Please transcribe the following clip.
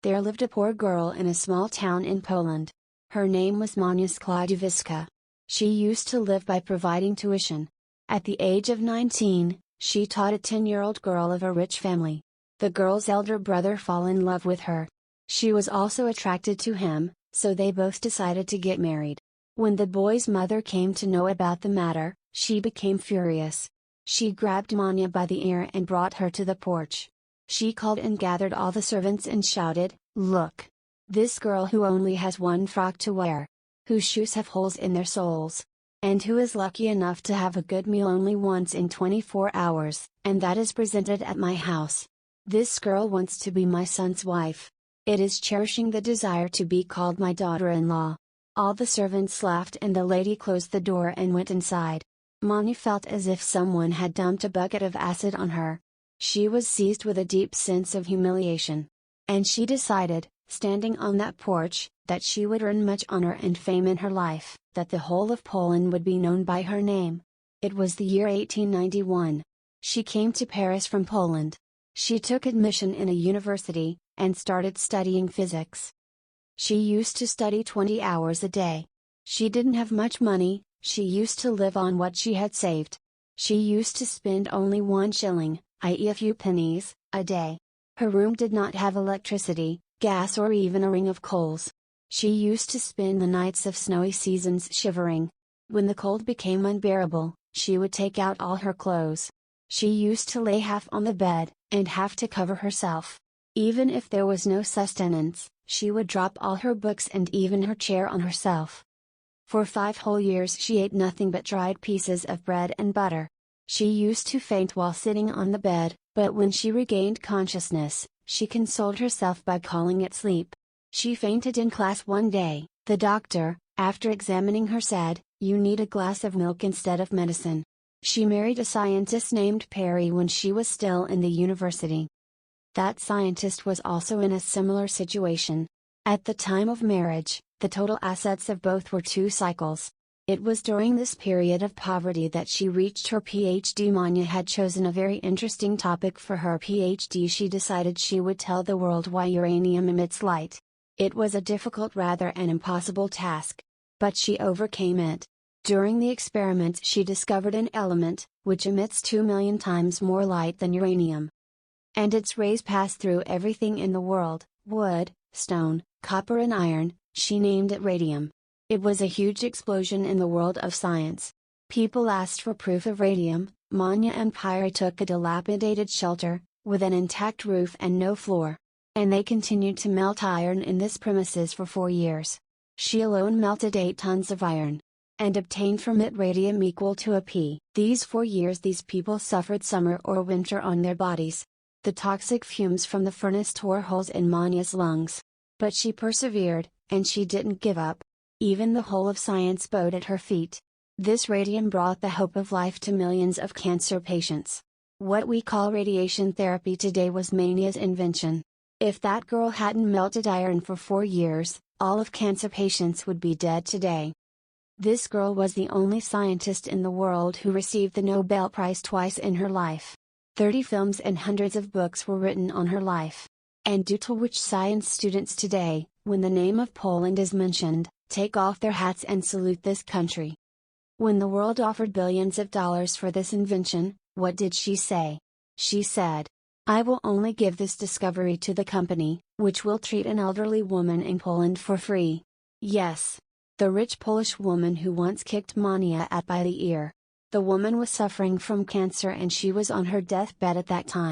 There lived a poor girl in a small town in Poland. Her name was Manya Sklodowska. She used to live by providing tuition. At the age of 19, she taught a 10-year-old girl of a rich family. The girl's elder brother fell in love with her. She was also attracted to him, so they both decided to get married. When the boy's mother came to know about the matter, she became furious. She grabbed Manya by the ear and brought her to the porch. She called and gathered all the servants and shouted, "Look! This girl who only has one frock to wear, whose shoes have holes in their soles, and who is lucky enough to have a good meal only once in 24 hours, and that is presented at my house. This girl wants to be my son's wife. It is cherishing the desire to be called my daughter-in-law." All the servants laughed and the lady closed the door and went inside. Manya felt as if someone had dumped a bucket of acid on her. She was seized with a deep sense of humiliation. And she decided, standing on that porch, that she would earn much honor and fame in her life, that the whole of Poland would be known by her name. It was the year 1891. She came to Paris from Poland. She took admission in a university, and started studying physics. She used to study 20 hours a day. She didn't have much money, she used to live on what she had saved. She used to spend only 1 shilling, i.e. a few pennies, a day. Her room did not have electricity, gas or even a ring of coals. She used to spend the nights of snowy seasons shivering. When the cold became unbearable, she would take out all her clothes. She used to lay half on the bed, and half to cover herself. Even if there was no sustenance, she would drop all her books and even her chair on herself. For 5 whole years she ate nothing but dried pieces of bread and butter. She used to faint while sitting on the bed, but when she regained consciousness, she consoled herself by calling it sleep. She fainted in class one day. The doctor, after examining her, said, "You need a glass of milk instead of medicine." She married a scientist named Perry when she was still in the university. That scientist was also in a similar situation. At the time of marriage, the total assets of both were 2 cycles. It was during this period of poverty that she reached her PhD. Manya had chosen a very interesting topic for her PhD. She decided she would tell the world why uranium emits light. It was a difficult, rather an impossible task. But she overcame it. During the experiments she discovered an element, which emits 2 million times more light than uranium. And its rays pass through everything in the world, wood, stone, copper and iron. She named it radium. It was a huge explosion in the world of science. People asked for proof of radium. Manya and Curie took a dilapidated shelter, with an intact roof and no floor. And they continued to melt iron in this premises for 4 years. She alone melted 8 tons of iron. And obtained from it radium equal to a p. These 4 years these people suffered summer or winter on their bodies. The toxic fumes from the furnace tore holes in Manya's lungs. But she persevered, and she didn't give up. Even the whole of science bowed at her feet. This radium brought the hope of life to millions of cancer patients. What we call radiation therapy today was Manya's invention. If that girl hadn't melted iron for 4 years, all of cancer patients would be dead today. This girl was the only scientist in the world who received the Nobel Prize twice in her life. 30 films and hundreds of books were written on her life. And due to which science students today, when the name of Poland is mentioned, take off their hats and salute this country. When the world offered billions of dollars for this invention, what did she say? She said, "I will only give this discovery to the company, which will treat an elderly woman in Poland for free." Yes. The rich Polish woman who once kicked Manya by the ear. The woman was suffering from cancer and she was on her deathbed at that time.